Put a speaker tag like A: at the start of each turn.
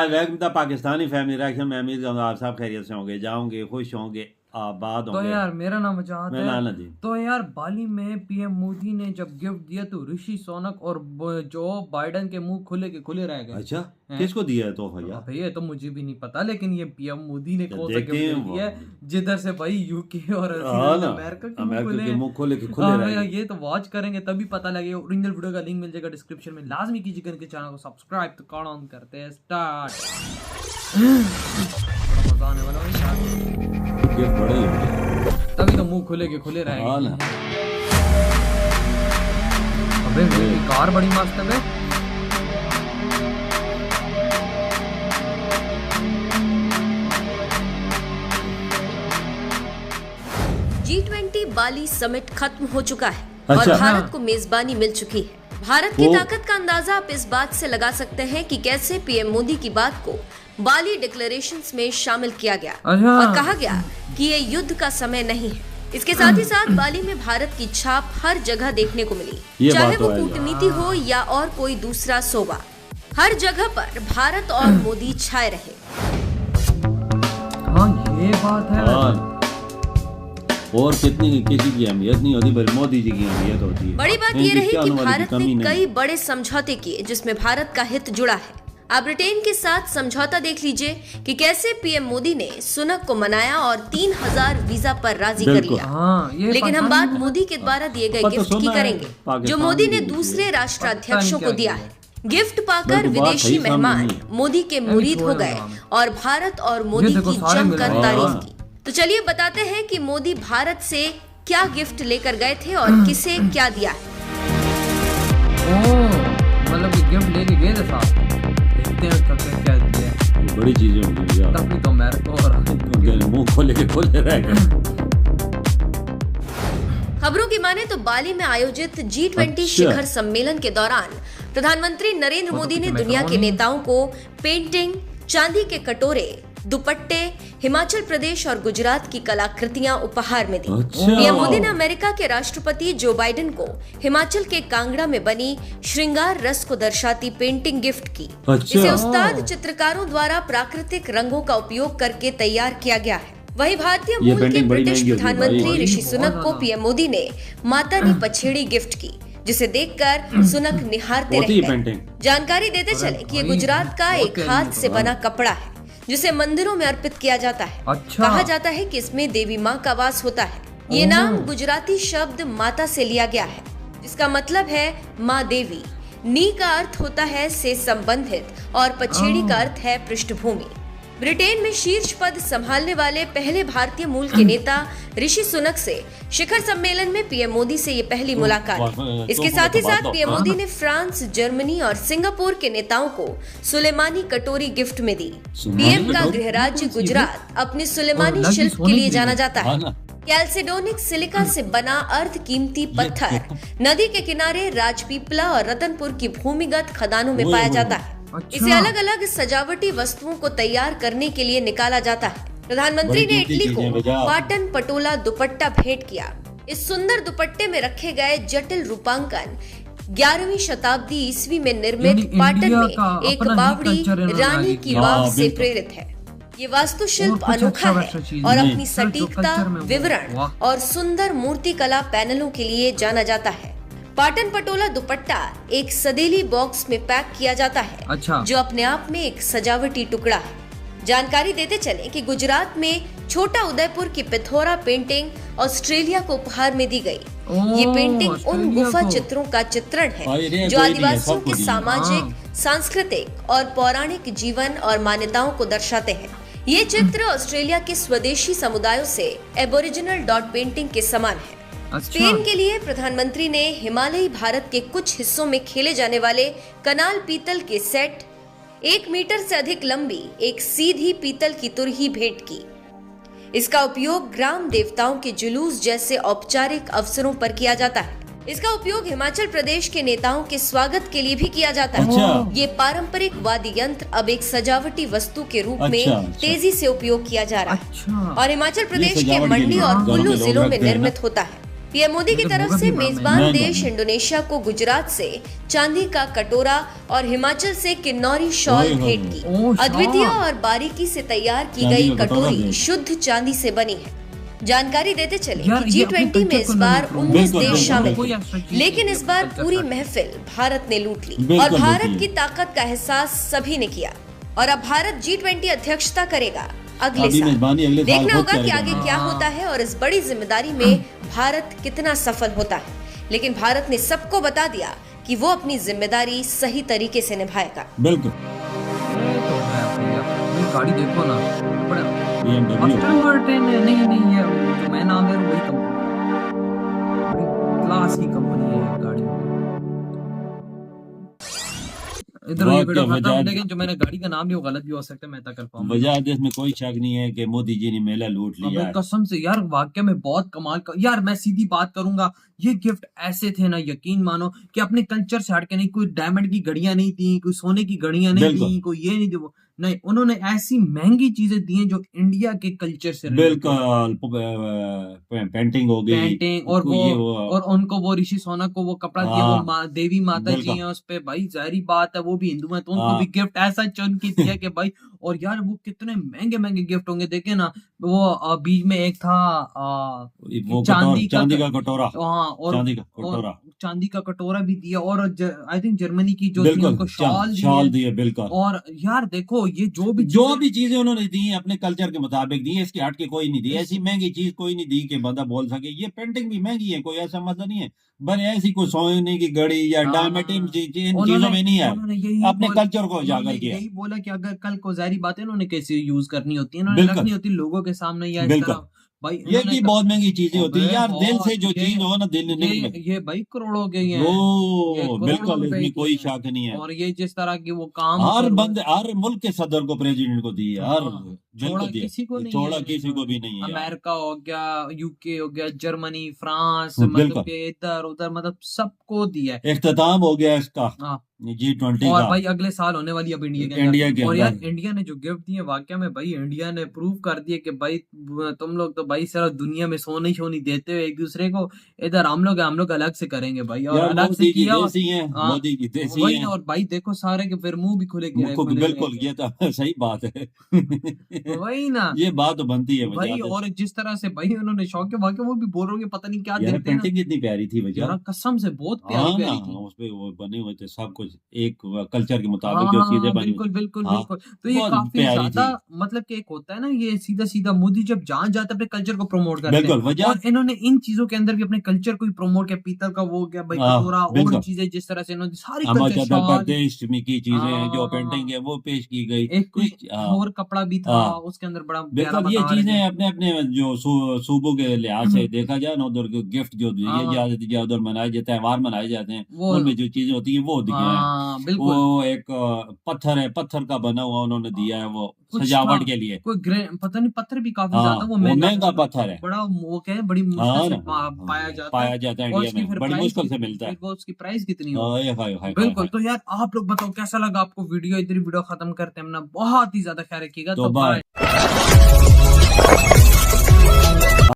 A: Welcome the Pakistani family reaction में उम्मीद करूंगा आप सब खैरियत से होंगे, जाओगे, खुश होंगे, आबाद
B: तो
A: होंगे।
B: यार मेरा नाम अजात
A: मेरा नाम
B: है।
A: नदीम।
B: तो यार बाली में पीएम मोदी ने जब गिफ्ट दिया तो ऋषि सुनक और जो बाइडेन के मुंह खुले के खुले रह गए।
A: अच्छा,
B: हैं?
A: किसको दिया है तोहफा यार?
B: भाई ये तो मुझे भी नहीं पता, लेकिन ये पीएम मोदी ने कौन सा
A: देखते
B: गिफ्ट
A: हैं
B: दिया है जिधर से भाई यूके और
A: हाँ ना,
B: अमेरिका के
A: अमेरिका के मुंह खोले के खुले
B: हाँ,
A: रह गए।
B: ये तो वॉच करेंगे तभी पता लगेगा। ओरिजिनल वीडियो का लिंक मिल जाएगा डिस्क्रिप्शन में, लाजमी कीजिए करके चैनल को सब्सक्राइब। तो कौन ऑन करते हैं स्टार्ट। मजा आने वाला है यार।
A: गिफ्ट बड़े ही होंगे।
B: तभी तो मुंह खुले के खुले रह
A: हाँ
B: गए।
A: ना।
B: अबे मेरी कार बड़ी मस्त है बे।
C: G20 बाली समिट खत्म हो चुका है
A: अच्छा।
C: और भारत को मेजबानी मिल चुकी है। भारत की ताकत का अंदाजा आप इस बात से लगा सकते हैं कि कैसे पीएम मोदी की बात को बाली डिक्लेरेशंस में शामिल किया गया
B: अच्छा।
C: और कहा गया कि ये युद्ध का समय नहीं है। इसके साथ ही साथ बाली में भारत की छाप हर जगह देखने को मिली,
A: ये
C: चाहे
A: बात
C: वो
A: तो है
C: कूटनीति हो या और कोई दूसरा सोबा। हर जगह पर भारत और मोदी छाए रहे।
B: हाँ ये बात है।
A: हाँ। और किसी की अहमियत नहीं होती, बल्कि मोदी जी की अहमियत होती है।
C: बड़ी बात ये
A: इनकी
C: रही
A: क्या
C: कि
A: आने वाली
C: भारत
A: कमी
C: ने
A: नहीं।
C: कई बड़े समझौते किए जिसमें भारत का हित जुड़ा है। आप ब्रिटेन के साथ समझौता देख लीजिए कि कैसे पीएम मोदी ने सुनक को मनाया और 3000 वीजा पर राजी कर
A: बिल्कुल।
C: लिया।
B: हाँ, ये
C: लेकिन हम
B: पता
C: बात
B: नहीं।
C: मोदी के द्वारा दिए गए
A: पता
C: गिफ्ट
A: सुना
C: की
A: है,
C: करेंगे जो
A: पाकिस्तान
C: मोदी
A: की
C: ने
A: गिफ्ट
C: दूसरे
A: है।
C: राष्ट्राध्यक्षों
B: पता
C: को
B: नहीं
C: दिया
B: क्या
C: है। गिफ्ट पाकर
A: बिल्कुल, बात
C: विदेशी
A: सही सामने
C: मेहमान
A: नहीं है।
C: मोदी के मुरीद हो
B: छोड़े
C: गए
B: हमें।
C: और भारत और मोदी
B: देखो,
C: की
B: सारे मिल
C: जमकर
B: रहे हैं।
C: तारीफ की। तो चलिए बताते हैं कि मोदी भारत से क्या गिफ्ट लेकर गए थे और किसे क्या दिया है।
B: ओह, मतलब कि गिफ्ट लेके गए थे साथ। देखते हैं उसका क्या क्या दिया है।
A: बड़ी चीजें होंगी यार।
B: तभी तो मेरे को और
A: उनके मुंह खोले के खोले रह गए।
C: खबरों की माने तो बाली में आयोजित G20
A: अच्छा।
C: शिखर सम्मेलन के दौरान प्रधानमंत्री नरेंद्र मोदी ने दुनिया के नेताओं को पेंटिंग, चांदी के कटोरे, दुपट्टे, हिमाचल प्रदेश और गुजरात की कलाकृतियां उपहार में दी।
A: अच्छा।
C: पीएम मोदी ने अमेरिका के राष्ट्रपति जो बाइडेन को हिमाचल के कांगड़ा में बनी श्रृंगार रस को दर्शाती पेंटिंग गिफ्ट की।
A: अच्छा।
C: इसे उस्ताद चित्रकारों द्वारा प्राकृतिक रंगों का उपयोग करके तैयार किया गया है। वहीं भारतीय
A: ये
C: मूल के
A: पेंटिंग बड़ी
C: ब्रिटिश
A: महंगी होती है
C: प्रधानमंत्री
A: भाई।
C: ऋषि
B: बहुत
C: सुनक को
B: ज्यादा।
C: पीएम मोदी ने माता नी पछेड़ी गिफ्ट की, जिसे देखकर सुनक निहारते
A: होती
C: रह
A: है
C: गए।
A: पेंटिंग।
C: जानकारी देते चले कि ये
B: भाई,
C: गुजरात का
B: बहुत
C: एक
B: प्यारी
C: हाथ
B: है।
C: से बना कपड़ा है जिसे मंदिरों में अर्पित किया जाता है।
B: अच्छा।
C: कहा जाता है कि इसमें देवी माँ का वास होता है। ये नाम गुजराती शब्द माता से लिया गया है, जिसका मतलब है माँ देवी। नी का अर्थ होता है से संबंधित और पछेड़ी का अर्थ है पृष्ठभूमि। ब्रिटेन में शीर्ष पद संभालने वाले पहले भारतीय मूल के नेता ऋषि सुनक से शिखर सम्मेलन में पीएम मोदी से ये पहली मुलाकात है। इसके साथ ही साथ पीएम मोदी ने फ्रांस, जर्मनी और सिंगापुर के नेताओं को सुलेमानी कटोरी गिफ्ट में दी। पीएम का गृह राज्य गुजरात अपनी सुलेमानी
B: लगी
C: शिल्प के
B: सोने
C: लिए
B: की
C: जाना
B: भी।
C: जाता है। कैल्सिडोनिक सिलिका से बना अर्ध कीमती पत्थर नदी के किनारे राजपीपला और रतनपुर की भूमिगत खदानों में पाया जाता है।
B: अच्छा।
C: इसे अलग अलग सजावटी वस्तुओं को तैयार करने के लिए निकाला जाता है। प्रधानमंत्री ने
A: कीमती
C: इटली
A: चीजें
C: को
A: बजा।
C: पाटन पटोला दुपट्टा भेंट किया। इस सुंदर दुपट्टे में रखे गए जटिल रूपांकन 11वीं शताब्दी ईस्वी में निर्मित
B: यानी
C: पाटन
B: इंडिया
C: में
B: का
C: एक
B: अपना ही
C: बावड़ी
B: कल्चर इन्होंने
C: रानी
B: आगे
C: की
B: किया।
C: वाव
A: हाँ,
C: से
A: बिल्कुल।
C: प्रेरित है। ये वास्तुशिल्प
B: और कुछ
C: अनोखा
B: अच्छा
C: है
B: वैसा चीज
C: और
B: नहीं।
C: अपनी
B: जो
C: सटीकता,
B: कल्चर में वो-
C: विवरण
B: वाह।
C: और सुंदर मूर्तिकला पैनलों के लिए जाना जाता है। पाटन पटोला दुपट्टा एक सदेली बॉक्स में पैक किया जाता है,
B: अच्छा।
C: जो अपने आप में एक सजावटी टुकड़ा है। जानकारी देते चले कि गुजरात में छोटा उदयपुर की पिथौरा पेंटिंग ऑस्ट्रेलिया को उपहार में दी गई। ये पेंटिंग उन
B: ऑस्ट्रेलिया
C: गुफा
B: को।
C: चित्रों का चित्रण
A: हाँ, ये
C: है
A: नहीं,
C: जो
A: कोई नहीं है,
C: आदिवासियों
A: सबको
C: के
A: दी है।
C: सामाजिक, सांस्कृतिक और पौराणिक जीवन और मान्यताओं को दर्शाते हैं। ये चित्र ऑस्ट्रेलिया के स्वदेशी समुदायों से एबोरिजिनल डॉट पेंटिंग के समान है।
B: अच्छा।
C: स्पेन के लिए प्रधानमंत्री ने हिमालयी भारत के कुछ हिस्सों में खेले जाने वाले कनाल पीतल के सेट, 1 मीटर से अधिक लंबी एक सीधी पीतल की तुरही भेंट की। इसका उपयोग ग्राम देवताओं के जुलूस जैसे औपचारिक अवसरों पर किया जाता है। इसका उपयोग हिमाचल प्रदेश के नेताओं के स्वागत के लिए भी किया जाता है।
A: अच्छा।
C: ये पारंपरिक वाद्य यंत्र अब एक सजावटी वस्तु के रूप में
A: अच्छा, अच्छा।
C: तेजी से उपयोग किया जा रहा है
B: अच्छा।
C: और हिमाचल प्रदेश के
A: सजावट के
C: मंडी
A: लिए
C: और
A: गाँव
C: कुल्लू
A: में लोग
C: जिलों में
A: रखते हैं ना।
C: निर्मित होता है। पीएम मोदी की
B: मुझे
C: तरफ
B: भूख
C: से
B: भी बड़ा
C: मेजबान
A: महंगा
C: देश इंडोनेशिया को गुजरात से चांदी का कटोरा और हिमाचल से किन्नौरी शॉल
A: ओए होए।
C: भेंट की।
B: ओह, शॉल।
C: अद्वितीय और बारीकी से तैयार की
A: चांदी
C: गई
A: का कटोरा
C: कटोरी
A: भी।
C: शुद्ध चांदी से बनी है। जानकारी देते चले
B: यार,
C: कि
B: ये अपने
C: G20 में
B: culture
C: इस
B: को
C: बार
B: नहीं
C: 19
A: बिल्कुल,
C: देश
A: बिल्कुल,
C: शामिल
B: कोई
C: हैं,
B: extra चीज़
C: लेकिन
B: नहीं,
C: इस बार
B: culture
C: पूरी
B: का।
C: महफिल भारत ने लूट ली
A: बिल्कुल
C: और भारत
A: लूटी।
C: की ताकत का एहसास सभी ने किया। और अब भारत G20 अध्यक्षता करेगा अगले
A: अभी
C: साल।
A: मेजबानी अगले साल
C: देखना
A: खुद
C: होगा कि
A: करेगा।
C: आगे क्या होता है और इस बड़ी जिम्मेदारी में भारत कितना सफल होता है। लेकिन भारत ने सबको बता दिया कि वो अपनी जिम्मेदारी सही तरीके से निभाएगा।
A: बिल्कुल
B: ये तो है भैया, ये गाड़ी देखो ना, बड़ा
A: BMW
B: अस्टन मार्टिन नहीं है, जो मैं नाम ले रहा हूँ वही कंपनी, बड़ी क्लास की कंपनी है ये गाड़ी। इधर ये
A: वाह,
B: वीडियो
A: क्या
B: खत्म,
A: वजह-
B: लेकिन जो मैंने गाड़ी का नाम लिया वो गलत भी हो सकता है, मैं तक कंफर्म
A: वजह देश में कोई शक नहीं है कि मोदी जी ने मेला लूट लिया है।
B: कसम से यार, वाकई में बहुत कमाल का। यार मैं सीधी बात करूंगा, ये गिफ्ट ऐसे थे ना, यकीन मानो कि अपने कल्चर से हटके नहीं, कोई डायमंड की घड़ियां नहीं थी, कोई सोने की घड़ियां नहीं
A: बिल्कुल।
B: थी, कोई ये नहीं थी, वो नहीं, उन्होंने ऐसी महंगी चीजें दी हैं जो इंडिया के कल्चर से
A: बिल्कुल पेंटिंग हो गई,
B: पेंटिंग और
A: ये
B: वो और उनको वो ऋषि सोनक को वो कपड़ा दिया,
A: हाँ,
B: वो देवी माता जी
A: बिल्कुल।
B: हैं उस पे, भाई जाहिर बात है वो भी हिंदू हैं तो उनको
A: हाँ।
B: भी गिफ्ट ऐसा चुन के दिया कि भाई। और यार वो कितने महंगे महंगे गिफ्ट होंगे, देखे ना वो बीच में एक था
A: वो
B: चांदी
A: चांदी
B: का
A: का कटोरा,
B: हाँ, और
A: चांदी का कटोरा,
B: चांदी का कटोरा भी दिया, और आई थिंक जर्मनी की जो थी
A: बिल्कुल
B: उनको शॉल
A: शॉल
B: दी।
A: दिए, बिल्कुल।
B: और यार देखो ये जो भी
A: चीजें उन्होंने दी अपने कल्चर के मुताबिक दी, इसके हट के कोई नहीं दी। ऐसी महंगी चीज कोई नहीं दी कि बंदा बोल सके ये पेंटिंग भी महंगी है, कोई ऐसा मतलब नहीं है। बस ऐसी कोई सोने की घड़ी या
B: हाँ,
A: डायमंड इन चीजों
B: उन्होंने
A: में नहीं है,
B: उन्होंने यही
A: अपने कल्चर को
B: उन्होंने
A: उजागर किया।
B: यही बोला कि अगर कल को जाहिर बात है इन्होंने कैसे यूज करनी होती है, इन्होंने
A: बिल्कुल।
B: रखनी होती लोगों के सामने या इस
A: बिल्कुल।
B: तरह। भाई
A: ये
B: इन्होंने
A: की बहुत महंगी चीजें होती है
B: अबे
A: यार, दिल से जो
B: ये-
A: चीज हो ना, दिल ने निकले।
B: ये भाई करोड़ों के ही हैं। ये
A: ओ
B: करोड़ों
A: बिल्कुल,
B: रुपए
A: इसमें
B: की
A: कोई
B: हैं।
A: शक नहीं है।
B: और ये जिस तरह की वो काम
A: हर
B: कर-
A: बंदे, हर मुल्क के सदर को, प्रेसिडेंट को दी है, हर
B: हाँ,
A: जन
B: छोड़ा
A: को दिया,
B: किसी को नहीं
A: छोड़ा
B: है।
A: किसी को भी नहीं है यार।
B: अमेरिका हो गया, यूके हो गया, जर्मनी, फ्रांस,
A: बिल्कुल।
B: मतलब कि इधर उधर, मतलब सबको दिया है।
A: इख्तिताम हो गया इसका
B: हाँ।
A: G20
B: और
A: का।
B: भाई अगले साल होने वाली अब इंडिया के
A: इंडिया
B: अंदर।
A: के
B: और यार
A: अंदर।
B: इंडिया ने जो गिफ्ट दिए वाकई में भाई, इंडिया ने प्रूव कर दिया कि भाई तुम लोग तो भाई सिर्फ दुनिया में सोनी शोनी देते हो एक दूसरे को, इधर हम लोग अलग से करेंगे भाई। और
A: यार
B: अलग
A: मोदी
B: से
A: जी
B: किया।
A: देसी हैं,
B: हाँ,
A: मोदी जी देसी
B: वही
A: हैं।
B: ना। और भाई देखो सारे के फिर मुंह भी खुले गिरे,
A: मुझको
B: खुले
A: बिल्कुल,
B: रह
A: ये तो सही बात है।
B: गए। वही ना
A: ये बात तो बनती है
B: भाई।
A: वजह।
B: और जिस तरह से भाई उन्होंने शौक के वाकई वो भी बोल रहे हो कि पता नहीं क्या
A: यार
B: देते हैं ना।
A: पेंटिंग कितनी प्यारी थी वजह।
B: यार कसम से बहुत
A: हाँ
B: प्यारी
A: ना,
B: प्यारी थी।
A: उसपे वो बने हुए थे सब कुछ एक कल्चर के
B: हाँ
A: मुताबिक जो
B: हाँ
A: चीजें
B: हाँ,
A: बनी हुई।
B: बिल्कुल बिल्कुल
A: हाँ,
B: बिल्कुल। तो ये
A: बहुत
B: काफी
A: प्यारी
B: ज्यादा
A: थी।
B: मतलब कि एक होता है ना, ये सीधा सीधा मोदी जब जहाँ जाते अपने कल्चर को प्रमोट करते
A: बिल्कुल
B: हैं।
A: वजह।
B: और इन्होंने इन चीजों के अंदर भी अपने कल्चर को ही प्रमोट किया, पीतल का वो गया भाई,
A: हाँ,
B: कटोरा और
A: बिल्कुल।
B: चीजें जिस तरह से इन्होंने सारी कल्चर
A: हिमाचल
B: शॉल,
A: प्रदेश में की चीजें हैं जो
B: हाँ,
A: पेंटिंग है वो पेश की गई।
B: एक कोई
A: हाँ,
B: और कपड़ा भी था
A: हाँ।
B: उसके अंदर बड़ा प्यारा
A: बिल्कुल, ये
B: बता रहे
A: चीजें
B: थे।
A: अपने अपने जो सूबों के लिहाज से देखा जाए ना, उधर गिफ्ट जो दिए
B: हाँ,
A: जाते हैं, उधर मनाए जाते हैं, त्योहार मनाए जाते हैं,
B: वो
A: उनमें जो चीजें होती है वो दिए हैं।
B: हाँ बिल्कुल।
A: वो एक पत्थर है, पत्थर का बना हुआ उन्होंने दिया है, वो
B: कुछ
A: सजावट
B: था,
A: के लिए।
B: कोई पता नहीं, पत्थर भी काफी
A: हाँ,
B: ज्यादा वो
A: वो
B: महंगा
A: महंगा पत्थर है।
B: बड़ा, वो क्या है, बड़ी
A: हाँ
B: मुश्किल से
A: ना,
B: पाया जाता है।
A: पाया जाता है
B: और
A: इंडिया
B: उसकी
A: में,
B: फिर
A: बड़ी
B: प्राइस
A: मुश्किल से मिलता है।
B: फिर वो उसकी प्राइस कितनी हो।
A: हाय, हाय, हाय,
B: बिल्कुल।
A: हाय।
B: तो यार आप लोग बताओ कैसा लगा आपको वीडियो, इधर वीडियो खत्म करते हैं, हमने बहुत ही ज्यादा ख्याल रखिएगा।
A: तो
B: तो
A: बाय।
B: बाय।